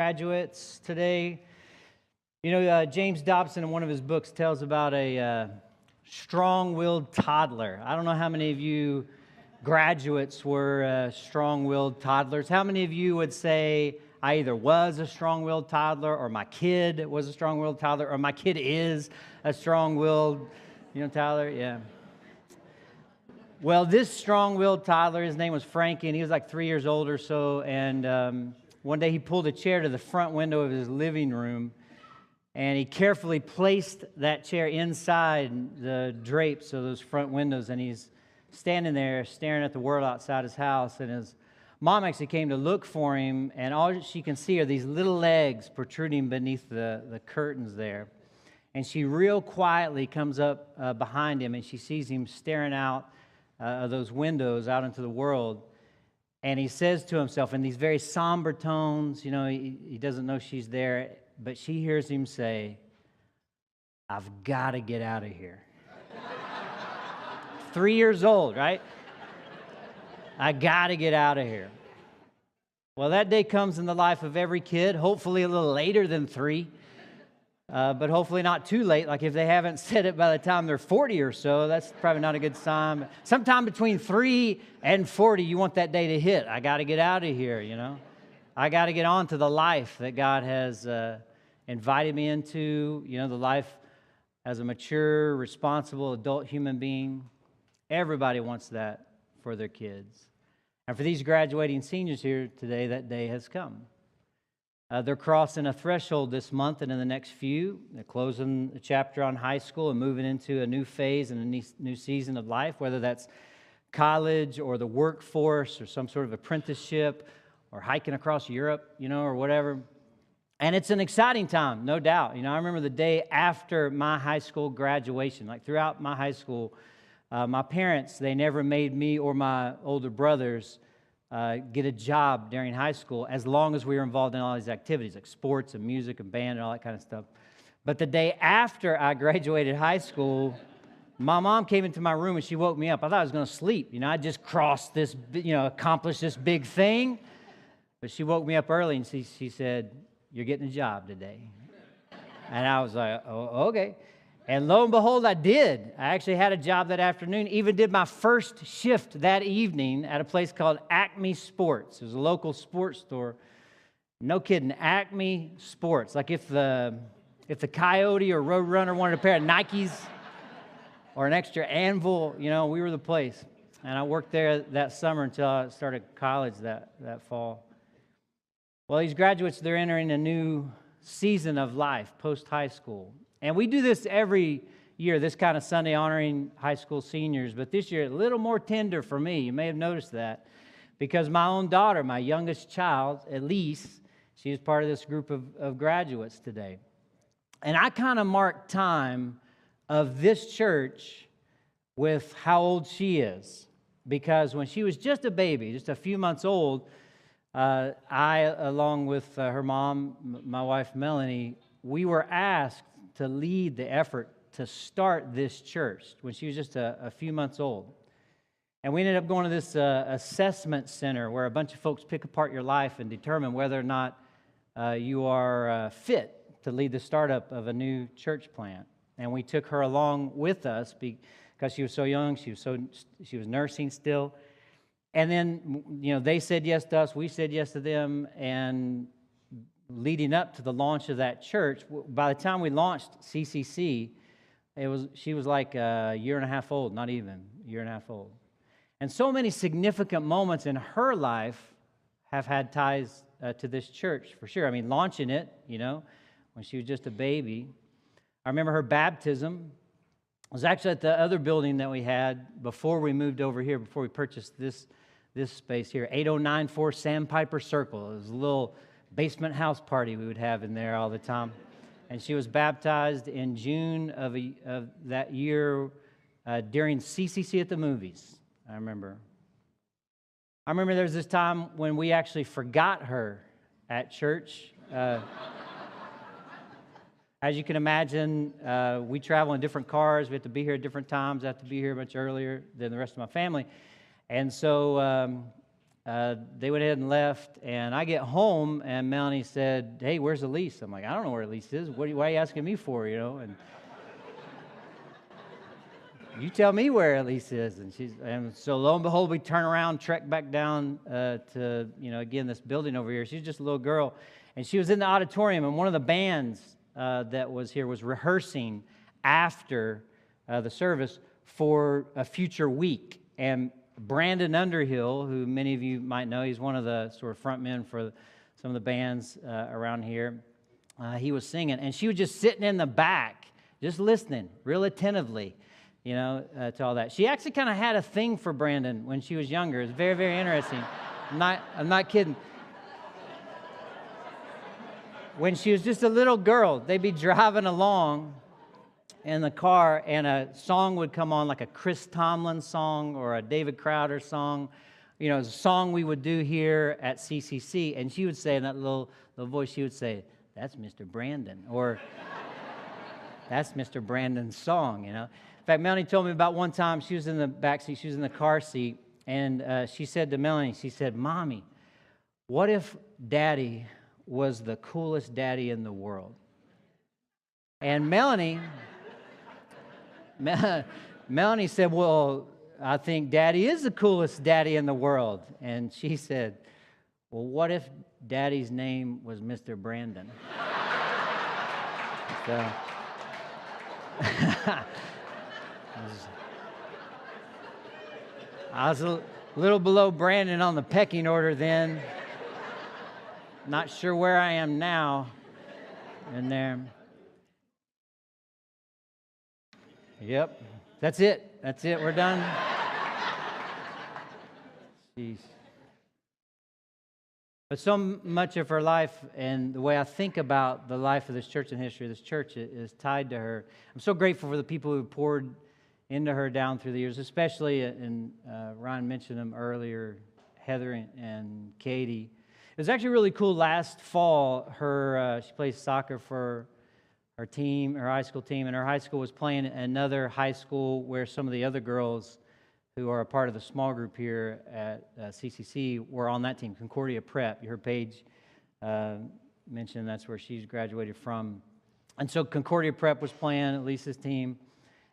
Graduates today. James Dobson in one of his books tells about a strong-willed toddler. I don't know how many of you graduates were strong-willed toddlers. How many of you would say, I either was a strong-willed toddler, or my kid was a strong-willed toddler, or my kid is a strong-willed, toddler? Yeah. Well, this strong-willed toddler, his name was Frankie, and he was like 3 years old or so, and one day he pulled a chair to the front window of his living room, and he carefully placed that chair inside the drapes of those front windows, and he's standing there staring at the world outside his house, and his mom actually came to look for him, and all she can see are these little legs protruding beneath the curtains there. And she real quietly comes up behind him, and she sees him staring out of those windows out into the world. And he says to himself in these very somber tones, he doesn't know she's there, but she hears him say, "I've got to get out of here." 3 years old, right? I got to get out of here. Well, that day comes in the life of every kid, hopefully a little later than 3, but hopefully not too late. Like if they haven't said it by the time they're 40 or so, that's probably not a good sign. Sometime between 3 and 40, you want that day to hit. I got to get out of here, I got to get on to the life that God has invited me into, the life as a mature, responsible adult human being. Everybody wants that for their kids. And for these graduating seniors here today, that day has come. They're crossing a threshold this month and in the next few. They're closing a chapter on high school and moving into a new phase and a new season of life, whether that's college or the workforce or some sort of apprenticeship or hiking across Europe, or whatever. And it's an exciting time, no doubt. I remember the day after my high school graduation, like throughout my high school, my parents, they never made me or my older brothers get a job during high school as long as we were involved in all these activities like sports and music and band and all that kind of stuff. But the day after I graduated high school, my mom came into my room and she woke me up. I thought I was going to sleep. I just crossed this, accomplished this big thing. But she woke me up early and she said, "You're getting a job today." And I was like, "Oh, okay." And lo and behold, I did. I actually had a job that afternoon, even did my first shift that evening at a place called Acme Sports. It was a local sports store. No kidding, Acme Sports. Like if the Coyote or Roadrunner wanted a pair of Nikes or an extra anvil, we were the place. And I worked there that summer until I started college that fall. Well, these graduates, they're entering a new season of life post-high school. And we do this every year, this kind of Sunday honoring high school seniors. But this year, a little more tender for me. You may have noticed that. Because my own daughter, my youngest child, Elise, she is part of this group of graduates today. And I kind of mark time of this church with how old she is. Because when she was just a baby, just a few months old, I, along with her mom, my wife Melanie, we were asked to lead the effort to start this church when she was just a few months old. And we ended up going to this assessment center where a bunch of folks pick apart your life and determine whether or not you are fit to lead the startup of a new church plant. And we took her along with us because she was so young. She was nursing still. And then, they said yes to us, we said yes to them, and leading up to the launch of that church, by the time we launched CCC, she was like a year and a half old, not even a year and a half old. And so many significant moments in her life have had ties to this church, for sure. I mean, launching it, when she was just a baby. I remember her baptism. It was actually at the other building that we had before we moved over here, before we purchased this space here, 8094 Sandpiper Circle. It was a little basement house party we would have in there all the time. And she was baptized in June of that year during CCC at the movies, I remember. I remember there was this time when we actually forgot her at church. As you can imagine, we travel in different cars. We have to be here at different times. I have to be here much earlier than the rest of my family. And so they went ahead and left, and I get home, and Melanie said, "Hey, where's Elise?" I'm like, "I don't know where Elise is. Why are you asking me for, And you tell me where Elise is. And so lo and behold, we turn around, trek back down to, again, this building over here. She's just a little girl. And she was in the auditorium, and one of the bands that was here was rehearsing after the service for a future week. And Brandon Underhill, who many of you might know, he's one of the sort of front men for some of the bands around here. He was singing, and she was just sitting in the back, just listening real attentively, to all that. She actually kind of had a thing for Brandon when she was younger. It's very, very interesting. I'm not kidding. When she was just a little girl, they'd be driving along in the car, and a song would come on, like a Chris Tomlin song or a David Crowder song. It's a song we would do here at CCC, and she would say in that little voice, she would say, "That's Mr. Brandon," or "That's Mr. Brandon's song," In fact, Melanie told me about one time she was in the back seat, she was in the car seat, and she said to Melanie, she said, "Mommy, what if Daddy was the coolest daddy in the world?" And Melanie said, "Well, I think Daddy is the coolest daddy in the world." And she said, "Well, what if Daddy's name was Mr. Brandon?" So, I was a little below Brandon on the pecking order then. Not sure where I am now in there. Yep. That's it. We're done. Jeez. But so much of her life and the way I think about the life of this church and history of this church is tied to her. I'm so grateful for the people who poured into her down through the years, especially, and Ryan mentioned them earlier, Heather and Katie. It was actually really cool. Last fall, she plays soccer for her team, her high school team, and her high school was playing another high school where some of the other girls who are a part of the small group here at CCC were on that team, Concordia Prep. You heard Paige mention that's where she's graduated from. And so Concordia Prep was playing Lisa's team.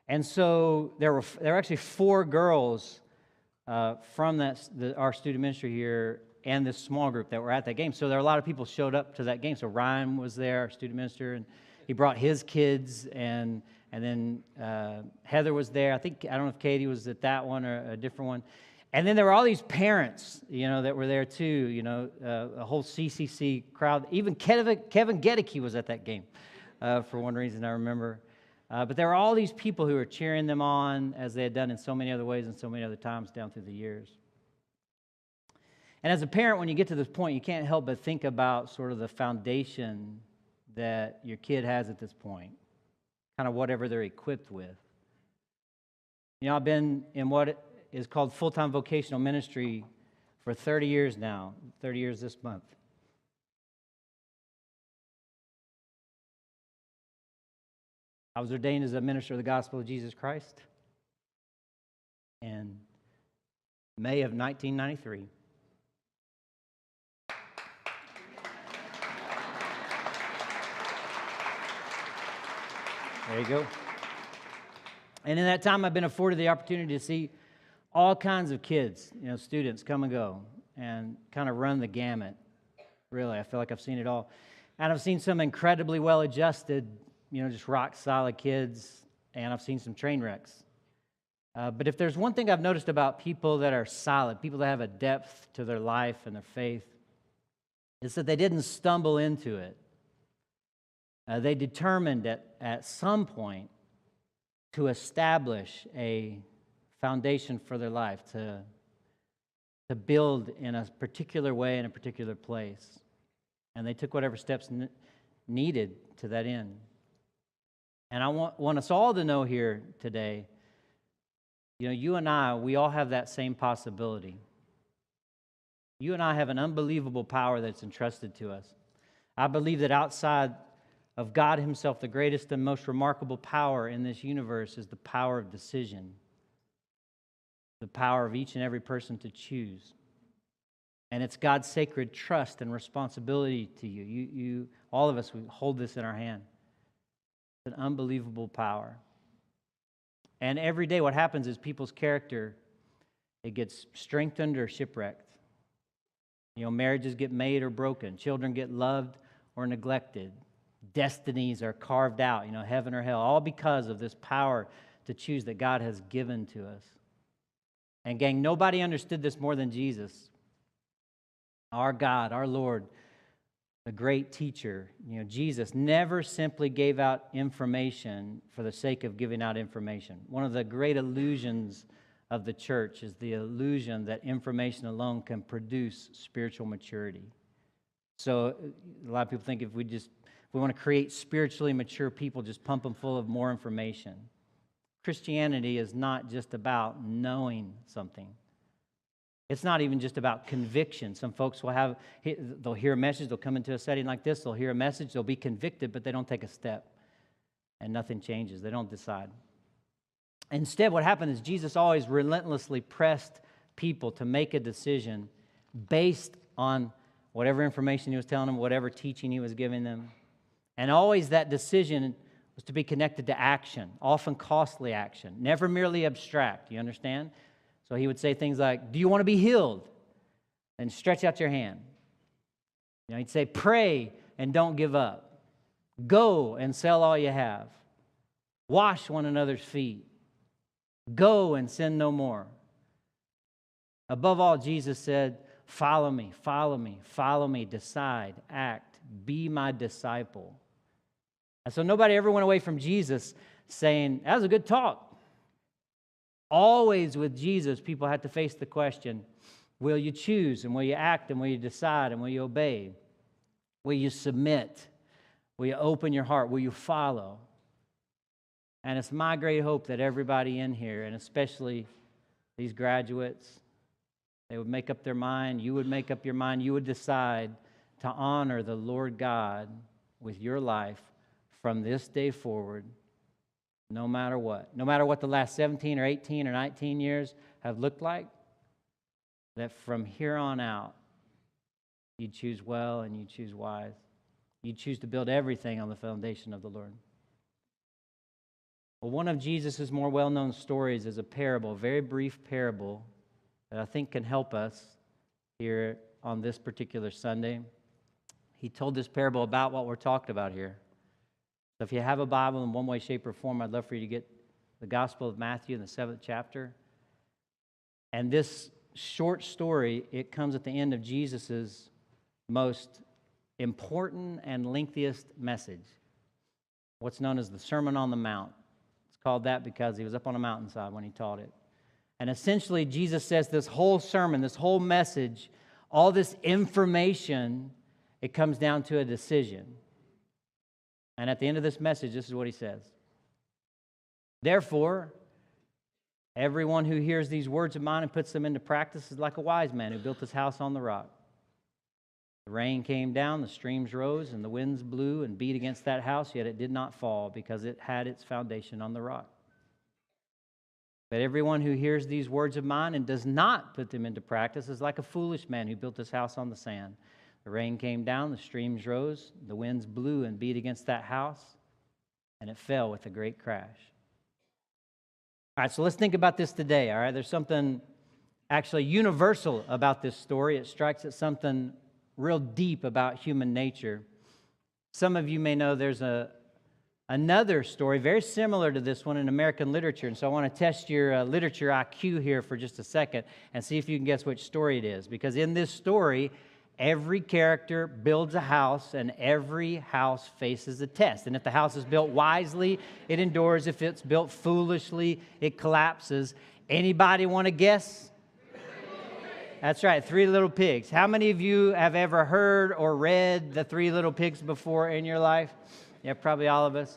And so there were actually 4 girls from our student ministry here and this small group that were at that game. So there were a lot of people showed up to that game. So Ryan was there, our student minister, and he brought his kids, and then Heather was there. I don't know if Katie was at that one or a different one. And then there were all these parents, that were there too, a whole CCC crowd. Even Kevin Gedicke was at that game for one reason I remember. But there were all these people who were cheering them on as they had done in so many other ways and so many other times down through the years. And as a parent, when you get to this point, you can't help but think about sort of the foundation that your kid has at this point, kind of whatever they're equipped with. I've been in what is called full-time vocational ministry for 30 years now, 30 years this month. I was ordained as a minister of the gospel of Jesus Christ in May of 1993. There you go. And in that time, I've been afforded the opportunity to see all kinds of kids, students come and go and kind of run the gamut. Really, I feel like I've seen it all. And I've seen some incredibly well-adjusted, just rock-solid kids, and I've seen some train wrecks. But if there's one thing I've noticed about people that are solid, people that have a depth to their life and their faith, it's that they didn't stumble into it. They determined at some point to establish a foundation for their life, to build in a particular way in a particular place. And they took whatever steps needed to that end. And I want us all to know here today, you and I, we all have that same possibility. You and I have an unbelievable power that's entrusted to us. I believe that outside of God himself, the greatest and most remarkable power in this universe is the power of decision, the power of each and every person to choose. And it's God's sacred trust and responsibility to you. All of us, we hold this in our hand. It's an unbelievable power. And every day what happens is people's character, it gets strengthened or shipwrecked. Marriages get made or broken. Children get loved or neglected. Destinies are carved out, heaven or hell, all because of this power to choose that God has given to us. And gang, nobody understood this more than Jesus. Our God, our Lord, the great teacher, Jesus never simply gave out information for the sake of giving out information. One of the great illusions of the church is the illusion that information alone can produce spiritual maturity. So a lot of people think if we want to create spiritually mature people, just pump them full of more information. Christianity is not just about knowing something. It's not even just about conviction. Some folks they'll hear a message, they'll come into a setting like this, they'll hear a message, they'll be convicted, but they don't take a step. And nothing changes. They don't decide. Instead, what happened is Jesus always relentlessly pressed people to make a decision based on whatever information he was telling them, whatever teaching he was giving them. And always that decision was to be connected to action, often costly action, never merely abstract. You understand? So he would say things like, do you want to be healed? And stretch out your hand. He'd say, pray and don't give up. Go and sell all you have. Wash one another's feet. Go and sin no more. Above all, Jesus said, follow me, follow me, follow me, decide, act, be my disciple. And so nobody ever went away from Jesus saying, that was a good talk. Always with Jesus, people had to face the question, will you choose and will you act and will you decide and will you obey? Will you submit? Will you open your heart? Will you follow? And it's my great hope that everybody in here, and especially these graduates, they would make up their mind, you would make up your mind, you would decide to honor the Lord God with your life from this day forward, no matter what. No matter what the last 17 or 18 or 19 years have looked like, that from here on out, you choose well and you choose wise. You choose to build everything on the foundation of the Lord. Well, one of Jesus' more well-known stories is a parable, a very brief parable that I think can help us here on this particular Sunday. He told this parable about what we're talking about here. So if you have a Bible in one way, shape, or form, I'd love for you to get the Gospel of Matthew in the 7th chapter. And this short story, it comes at the end of Jesus' most important and lengthiest message, what's known as the Sermon on the Mount. It's called that because he was up on a mountainside when he taught it. And essentially, Jesus says this whole sermon, this whole message, all this information, it comes down to a decision. And at the end of this message, this is what he says. Therefore, everyone who hears these words of mine and puts them into practice is like a wise man who built his house on the rock. The rain came down, the streams rose, and the winds blew and beat against that house, yet it did not fall because it had its foundation on the rock. But everyone who hears these words of mine and does not put them into practice is like a foolish man who built his house on the sand. The rain came down, the streams rose, the winds blew and beat against that house, and it fell with a great crash. All right, so let's think about this today, all right? There's something actually universal about this story. It strikes at something real deep about human nature. Some of you may know there's another story very similar to this one in American literature, and so I want to test your literature IQ here for just a second and see if you can guess which story it is. Because in this story, every character builds a house, and every house faces a test. And if the house is built wisely, it endures. If it's built foolishly, it collapses. Anybody want to guess? That's right, Three Little Pigs. How many of you have ever heard or read the Three Little Pigs before in your life? Yeah, probably all of us.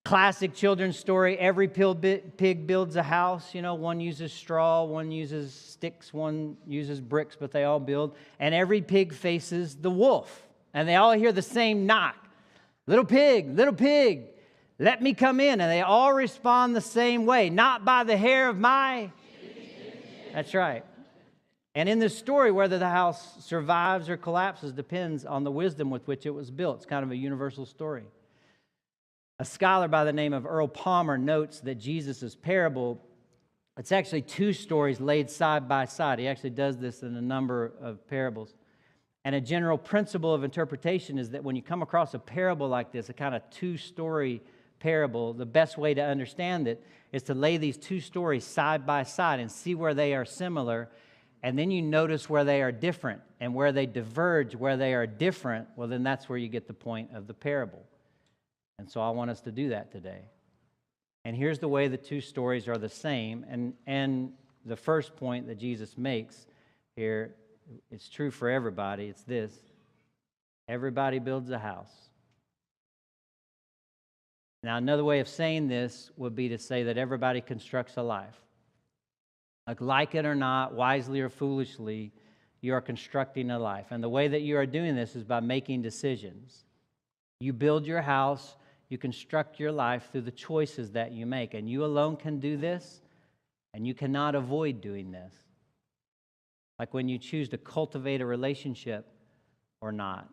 Classic children's story. Every pig builds a house. One uses straw, one uses sticks, one uses bricks, but they all build. And every pig faces the wolf. And they all hear the same knock. Little pig, let me come in. And they all respond the same way. Not by the hair of my... That's right. And in this story, whether the house survives or collapses depends on the wisdom with which it was built. It's kind of a universal story. A scholar by the name of Earl Palmer notes that Jesus' parable, it's actually two stories laid side by side. He actually does this in a number of parables. And a general principle of interpretation is that when you come across a parable like this, a kind of two-story parable, the best way to understand it is to lay these two stories side by side and see where they are similar, and then you notice where they are different, and where they diverge, where they are different, well, then that's where you get the point of the parable. And so I want us to do that today. And here's the way the two stories are the same. And the first point that Jesus makes here, it's true for everybody. It's this: everybody builds a house. Now, another way of saying this would be to say that everybody constructs a life. Like it or not, wisely or foolishly, you are constructing a life. And the way that you are doing this is by making decisions. You build your house. You construct your life through the choices that you make. And you alone can do this, and you cannot avoid doing this. Like when you choose to cultivate a relationship or not.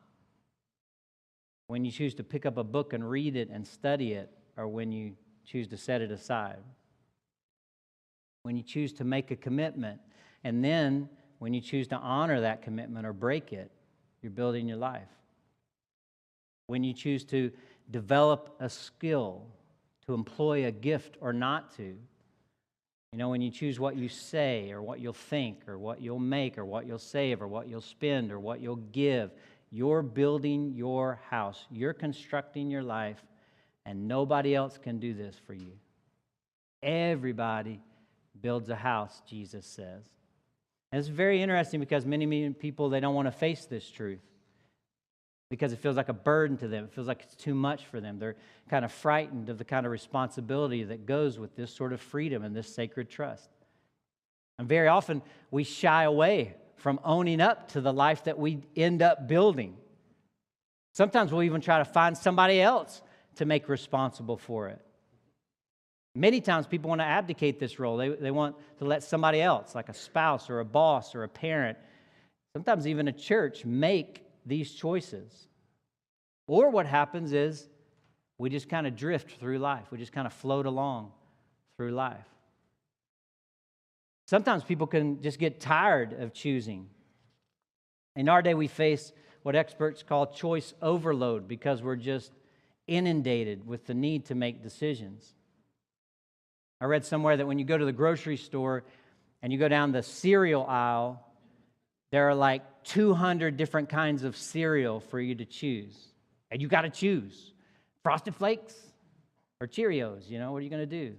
When you choose to pick up a book and read it and study it, or when you choose to set it aside. When you choose to make a commitment, and then when you choose to honor that commitment or break it, you're building your life. When you choose to develop a skill, to employ a gift or not to. You know, when you choose what you say or what you'll think or what you'll make or what you'll save or what you'll spend or what you'll give, you're building your house. You're constructing your life, and nobody else can do this for you. Everybody builds a house, Jesus says. And it's very interesting because many people, they don't want to face this truth, because it feels like a burden to them. It feels like it's too much for them. They're kind of frightened of the kind of responsibility that goes with this sort of freedom and this sacred trust. And very often, we shy away from owning up to the life that we end up building. Sometimes we'll even try to find somebody else to make responsible for it. Many times people want to abdicate this role. They want to let somebody else, like a spouse or a boss or a parent, sometimes even a church, make these choices. Or what happens is we just kind of drift through life. We just kind of float along through life. Sometimes people can just get tired of choosing. In our day, we face what experts call choice overload because we're just inundated with the need to make decisions. I read somewhere that when you go to the grocery store and you go down the cereal aisle, there are like 200 different kinds of cereal for you to choose. And you got to choose Frosted Flakes or Cheerios. You know, what are you going to do?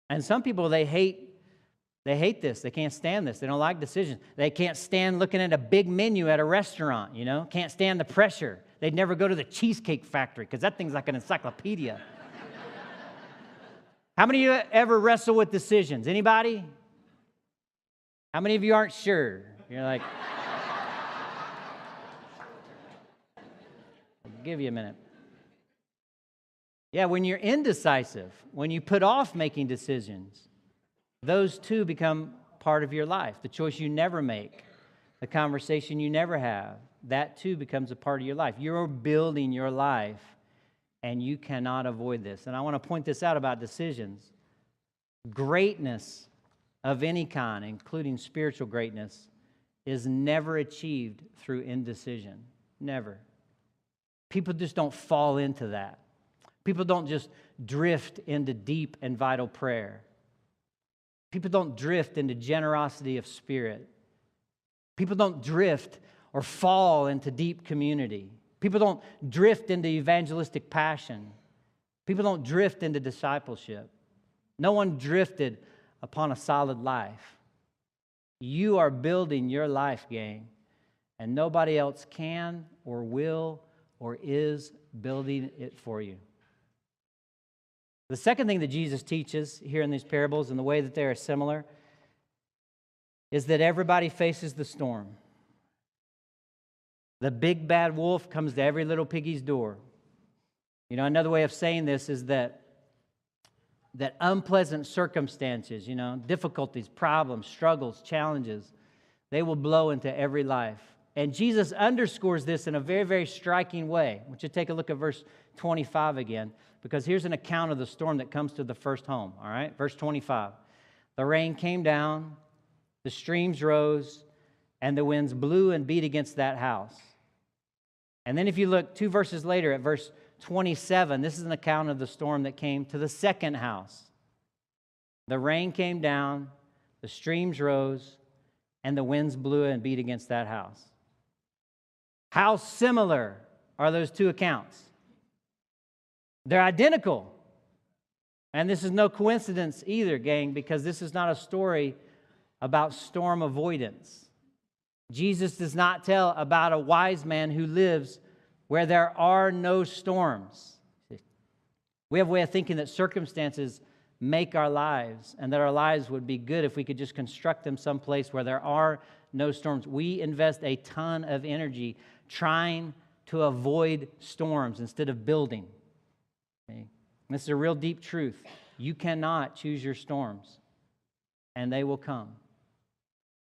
And some people, they hate this. They can't stand this. They don't like decisions. They can't stand looking at a big menu at a restaurant, you know. Can't stand the pressure. They'd never go to the Cheesecake Factory because that thing's like an encyclopedia. How many of you ever wrestle with decisions? Anybody? How many of you aren't sure? You're like, I'll give you a minute. Yeah, when you're indecisive, when you put off making decisions, those two become part of your life. The choice you never make, the conversation you never have, that too becomes a part of your life. You're building your life, and you cannot avoid this. And I want to point this out about decisions. Greatness of any kind, including spiritual greatness, is never achieved through indecision. Never. People just don't fall into that. People don't just drift into deep and vital prayer. People don't drift into generosity of spirit. People don't drift or fall into deep community. People don't drift into evangelistic passion. People don't drift into discipleship. No one drifted upon a solid life. You are building your life, gang, and nobody else can or will or is building it for you. The second thing that Jesus teaches here in these parables and the way that they are similar is that everybody faces the storm. The big bad wolf comes to every little piggy's door. You know, another way of saying this is that that unpleasant circumstances, difficulties, problems, struggles, challenges, they will blow into every life. And Jesus underscores this in a very, very striking way. I want you to take a look at verse 25 again, because here's an account of the storm that comes to the first home, all right? Verse 25. The rain came down, the streams rose, and the winds blew and beat against that house. And then if you look 2 verses later at verse 27, this is an account of the storm that came to the second house. The rain came down, the streams rose, and the winds blew and beat against that house. How similar are those two accounts? They're identical. And this is no coincidence either, gang, because this is not a story about storm avoidance. Jesus does not tell about a wise man who lives where there are no storms. We have a way of thinking that circumstances make our lives, and that our lives would be good if we could just construct them someplace where there are no storms. We invest a ton of energy trying to avoid storms instead of building. Okay? This is a real deep truth. You cannot choose your storms, and they will come.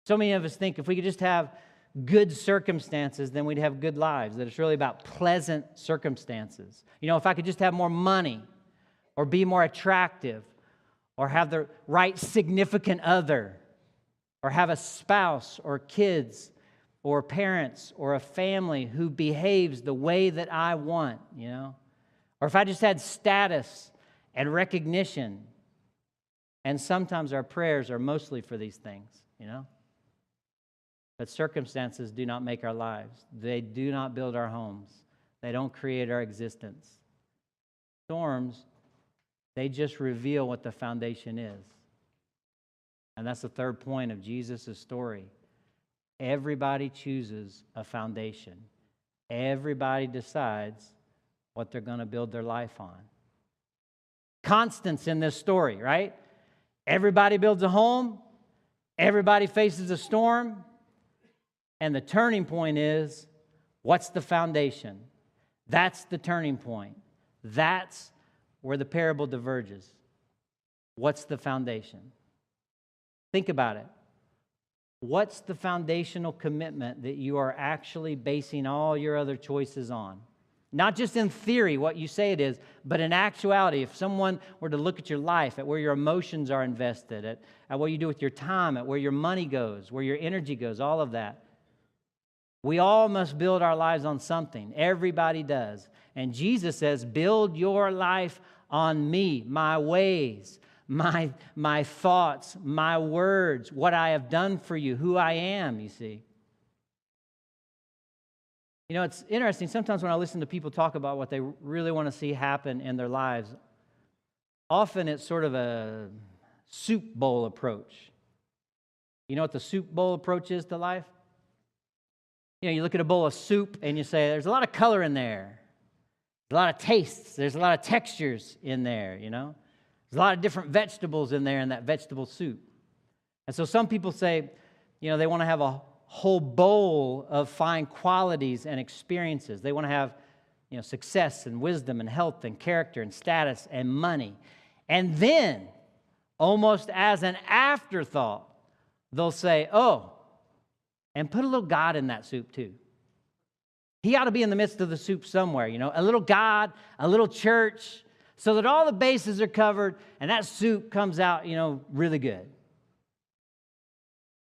So many of us think if we could just have good circumstances, then we'd have good lives, that it's really about pleasant circumstances. If I could just have more money, or be more attractive, or have the right significant other, or have a spouse, or kids, or parents, or a family who behaves the way that I want, Or if I just had status and recognition. And sometimes our prayers are mostly for these things, But circumstances do not make our lives. They do not build our homes. They don't create our existence. Storms, they just reveal what the foundation is. And that's the third point of Jesus' story. Everybody chooses a foundation. Everybody decides what they're going to build their life on. Constants in this story, right? Everybody builds a home. Everybody faces a storm. And the turning point is, what's the foundation? That's the turning point. That's where the parable diverges. What's the foundation? Think about it. What's the foundational commitment that you are actually basing all your other choices on? Not just in theory, what you say it is, but in actuality, if someone were to look at your life, at where your emotions are invested, at what you do with your time, at where your money goes, where your energy goes, all of that. We all must build our lives on something. Everybody does. And Jesus says, build your life on me, my ways, my thoughts, my words, what I have done for you, who I am, you see. It's interesting. Sometimes when I listen to people talk about what they really want to see happen in their lives, often it's sort of a soup bowl approach. You know what the soup bowl approach is to life? You look at a bowl of soup and you say, there's a lot of color in there. There's a lot of tastes. There's a lot of textures in there, There's a lot of different vegetables in there in that vegetable soup. And so some people say, they want to have a whole bowl of fine qualities and experiences. They want to have, success and wisdom and health and character and status and money. And then, almost as an afterthought, they'll say, and put a little God in that soup too. He ought to be in the midst of the soup somewhere, a little God, a little church, so that all the bases are covered and that soup comes out, really good.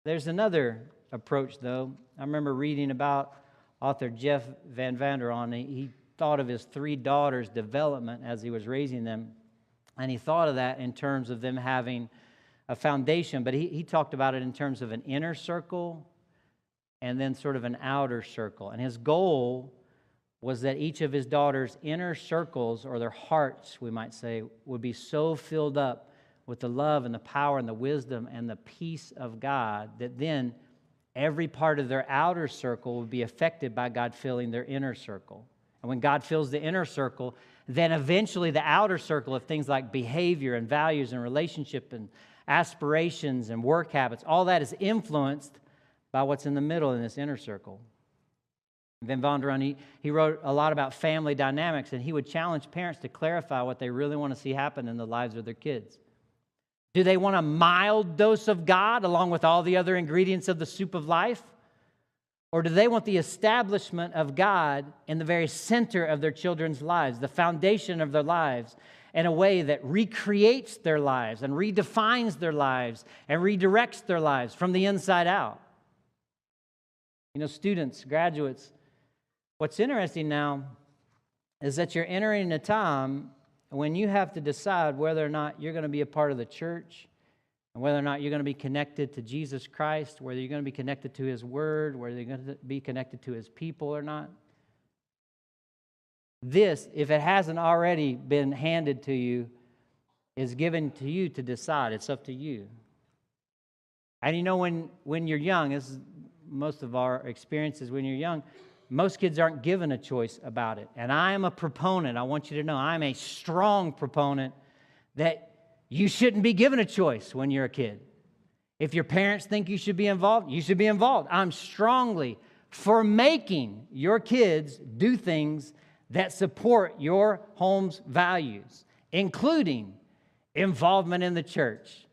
There's another approach, though. I remember reading about author Jeff Van Vanderen. He thought of his 3 daughters' development as he was raising them, and he thought of that in terms of them having a foundation, but he talked about it in terms of an inner circle and then sort of an outer circle. And his goal was that each of his daughters' inner circles, or their hearts, we might say, would be so filled up with the love and the power and the wisdom and the peace of God that then every part of their outer circle would be affected by God filling their inner circle. And when God fills the inner circle, then eventually the outer circle of things like behavior and values and relationship and aspirations and work habits, all that is influenced by what's in the middle in this inner circle. Van Vonderen, he wrote a lot about family dynamics, and he would challenge parents to clarify what they really want to see happen in the lives of their kids. Do they want a mild dose of God along with all the other ingredients of the soup of life? Or do they want the establishment of God in the very center of their children's lives, the foundation of their lives, in a way that recreates their lives and redefines their lives and redirects their lives from the inside out? You know, students, graduates, what's interesting now is that you're entering a time when you have to decide whether or not you're going to be a part of the church and whether or not you're going to be connected to Jesus Christ, whether you're going to be connected to His Word, whether you're going to be connected to His people or not. This, if it hasn't already been handed to you, is given to you to decide. It's up to you. And you know, when you're young, as most of our experiences when you're young, most kids aren't given a choice about it. And I am a proponent. I want you to know I'm a strong proponent that you shouldn't be given a choice when you're a kid. If your parents think you should be involved, you should be involved. I'm strongly for making your kids do things that support your home's values, including involvement in the church.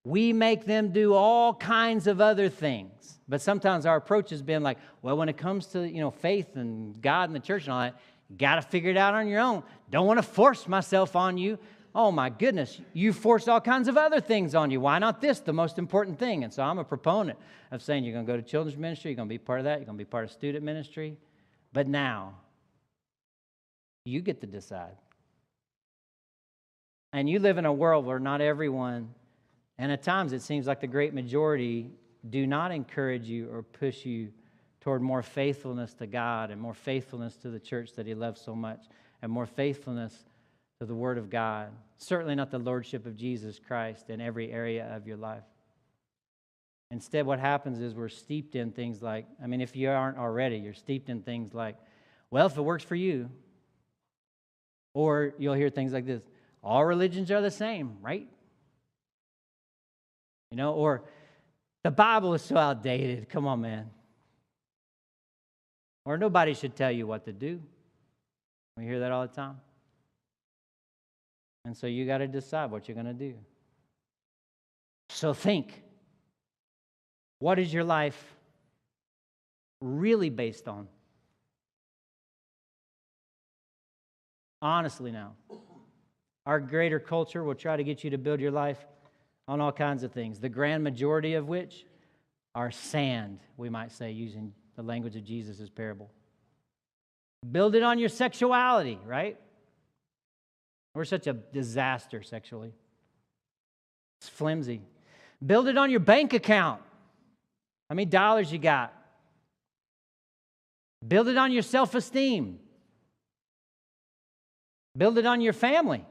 We make them do all kinds of other things. But sometimes our approach has been like, well, when it comes to, faith and God and the church and all that, you got to figure it out on your own. Don't want to force myself on you. Oh, my goodness, you force all kinds of other things on you. Why not this, the most important thing? And so I'm a proponent of saying you're going to go to children's ministry, you're going to be part of that, you're going to be part of student ministry. But now, you get to decide. And you live in a world where not everyone, and at times it seems like the great majority, do not encourage you or push you toward more faithfulness to God and more faithfulness to the church that He loves so much and more faithfulness to the Word of God. Certainly not the Lordship of Jesus Christ in every area of your life. Instead, what happens is we're steeped in things like, if you aren't already, you're steeped in things like, well, if it works for you. Or you'll hear things like this, all religions are the same, right? Or the Bible is so outdated. Come on, man. Or nobody should tell you what to do. We hear that all the time. And so you got to decide what you're going to do. So think. What is your life really based on? Honestly now. Our greater culture will try to get you to build your life on all kinds of things, the grand majority of which are sand, we might say, using the language of Jesus' parable. Build it on your sexuality, right? We're such a disaster sexually. It's flimsy. Build it on your bank account. How many dollars you got? Build it on your self-esteem. Build it on your family.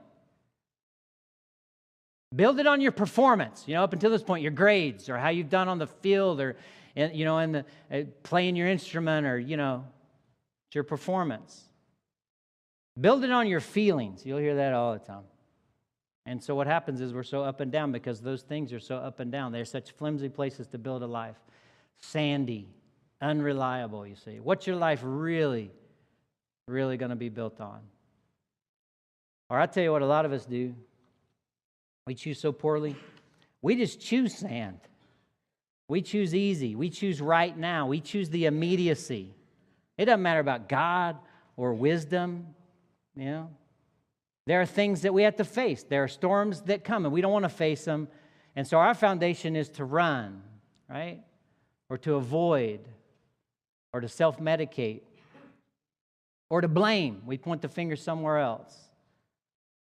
Build it on your performance. Up until this point, your grades or how you've done on the field or, in the playing your instrument or, it's your performance. Build it on your feelings. You'll hear that all the time. And so what happens is we're so up and down because those things are so up and down. They're such flimsy places to build a life. Sandy, unreliable, you see. What's your life really going to be built on? Or I tell you what a lot of us do. We choose so poorly. We just choose sand. We choose easy. We choose right now. We choose the immediacy. It doesn't matter about God or wisdom. There are things that we have to face. There are storms that come, and we don't want to face them. And so our foundation is to run, right? Or to avoid, or to self-medicate, or to blame. We point the finger somewhere else.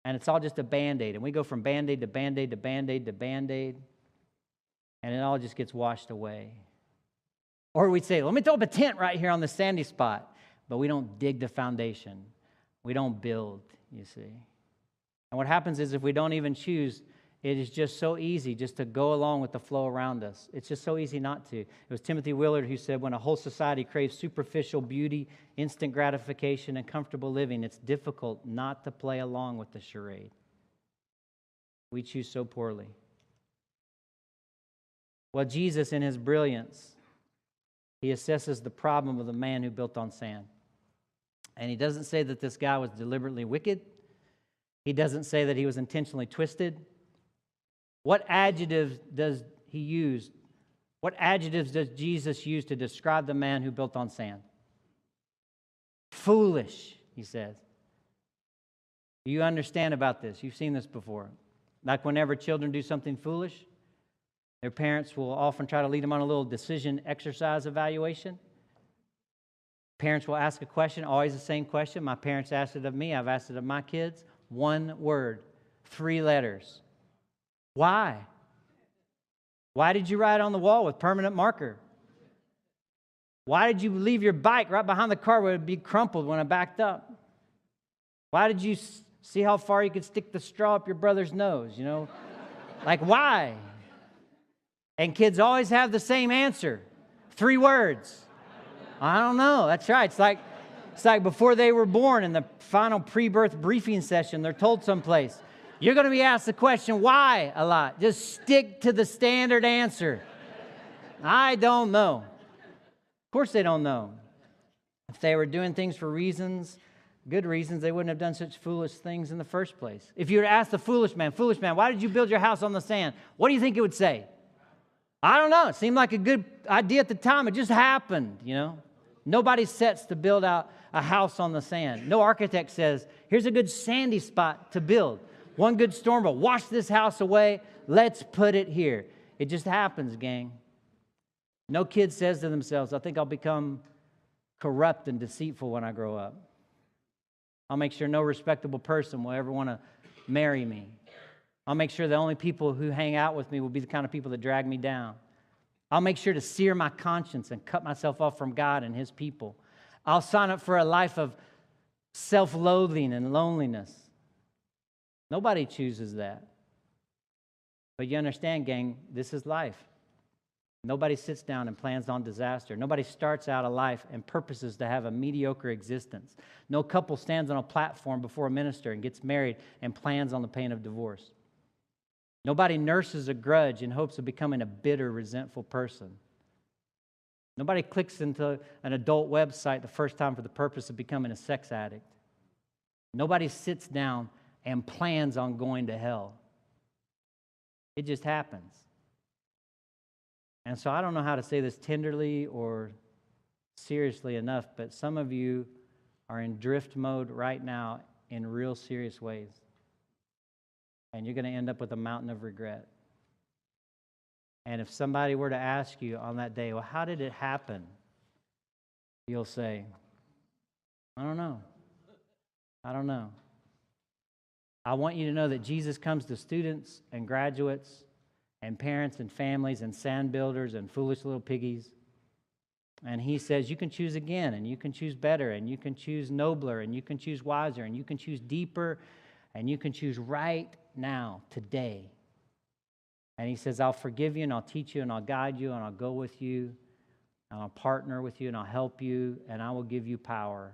And it's all just a Band-Aid. And we go from Band-Aid to Band-Aid to Band-Aid to Band-Aid. And it all just gets washed away. Or we'd say, let me throw up a tent right here on the sandy spot. But we don't dig the foundation. We don't build, you see. And what happens is if we don't even choose, it is just so easy just to go along with the flow around us. It's just so easy not to. It was Timothy Willard who said, when a whole society craves superficial beauty, instant gratification, and comfortable living, it's difficult not to play along with the charade. We choose so poorly. Well, Jesus, in His brilliance, he assesses the problem of the man who built on sand. And he doesn't say that this guy was deliberately wicked. He doesn't say that he was intentionally twisted. What adjectives does he use? What adjectives does Jesus use to describe the man who built on sand? Foolish, he says. You understand about this. You've seen this before. Like whenever children do something foolish, their parents will often try to lead them on a little decision exercise evaluation. Parents will ask a question, always the same question. My parents asked it of me. I've asked it of my kids. One word, 3 letters. Why? Why did you write on the wall with permanent marker? Why did you leave your bike right behind the car where it would be crumpled when I backed up? Why did you see how far you could stick the straw up your brother's nose, you know? Like, why? And kids always have the same answer. 3 words. I don't know. That's right. It's like before they were born in the final pre-birth briefing session, they're told someplace, you're going to be asked the question, why, a lot. Just stick to the standard answer. I don't know. Of course they don't know. If they were doing things for reasons, good reasons, they wouldn't have done such foolish things in the first place. If you were to ask the foolish man, why did you build your house on the sand? What do you think it would say? I don't know. It seemed like a good idea at the time. It just happened, you know. Nobody sets to build out a house on the sand. No architect says, here's a good sandy spot to build. One good storm will wash this house away. Let's put it here. It just happens, gang. No kid says to themselves, I think I'll become corrupt and deceitful when I grow up. I'll make sure no respectable person will ever want to marry me. I'll make sure the only people who hang out with me will be the kind of people that drag me down. I'll make sure to sear my conscience and cut myself off from God and His people. I'll sign up for a life of self-loathing and loneliness. Nobody chooses that. But you understand, gang, this is life. Nobody sits down and plans on disaster. Nobody starts out a life and purposes to have a mediocre existence. No couple stands on a platform before a minister and gets married and plans on the pain of divorce. Nobody nurses a grudge in hopes of becoming a bitter, resentful person. Nobody clicks into an adult website the first time for the purpose of becoming a sex addict. Nobody sits down and plans on going to hell. It just happens. And so I don't know how to say this tenderly or seriously enough, but some of you are in drift mode right now in real serious ways. And you're going to end up with a mountain of regret. And if somebody were to ask you on that day, well, how did it happen? You'll say, I don't know. I don't know. I want you to know that Jesus comes to students and graduates and parents and families and sand builders and foolish little piggies. And He says, you can choose again, and you can choose better, and you can choose nobler, and you can choose wiser, and you can choose deeper, and you can choose right now, today. And He says, I'll forgive you, and I'll teach you, and I'll guide you, and I'll go with you, and I'll partner with you, and I'll help you, and I will give you power.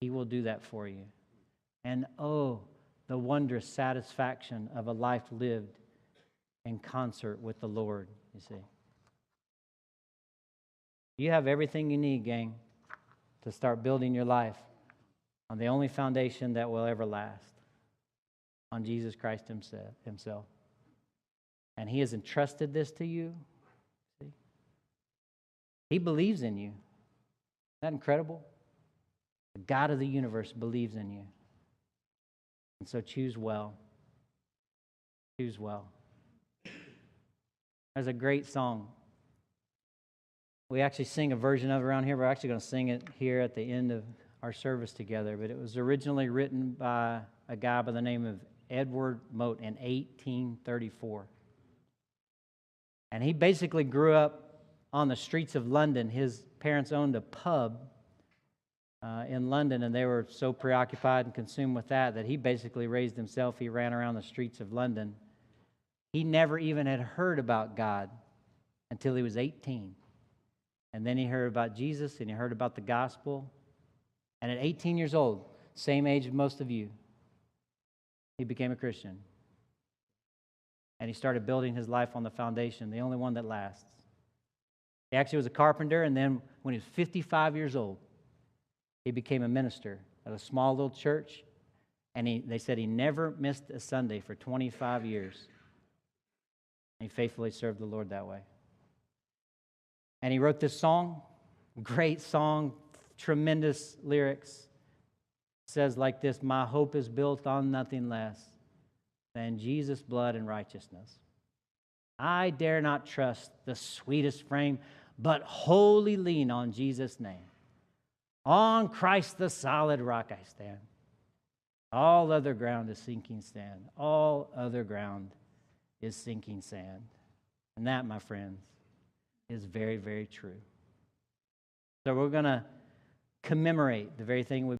He will do that for you. And oh, the wondrous satisfaction of a life lived in concert with the Lord, you see. You have everything you need, gang, to start building your life on the only foundation that will ever last, on Jesus Christ Himself. And He has entrusted this to you. See? He believes in you. Isn't that incredible? The God of the universe believes in you. And so choose well. Choose well. There's a great song. We actually sing a version of it around here. We're actually going to sing it here at the end of our service together. But it was originally written by a guy by the name of Edward Mote in 1834. And he basically grew up on the streets of London. His parents owned a pub in London, and they were so preoccupied and consumed with that he basically raised himself. He ran around the streets of London. He never even had heard about God until he was 18. And then he heard about Jesus, and he heard about the gospel. And at 18 years old, same age as most of you, he became a Christian. And he started building his life on the foundation, the only one that lasts. He actually was a carpenter, and then when he was 55 years old, he became a minister at a small little church, and they said he never missed a Sunday for 25 years. He faithfully served the Lord that way. And he wrote this song, great song, tremendous lyrics. It says like this: my hope is built on nothing less than Jesus' blood and righteousness. I dare not trust the sweetest frame, but wholly lean on Jesus' name. On Christ the solid rock I stand. All other ground is sinking sand. All other ground is sinking sand. And that, my friends, is very, very true. So we're going to commemorate the very thing we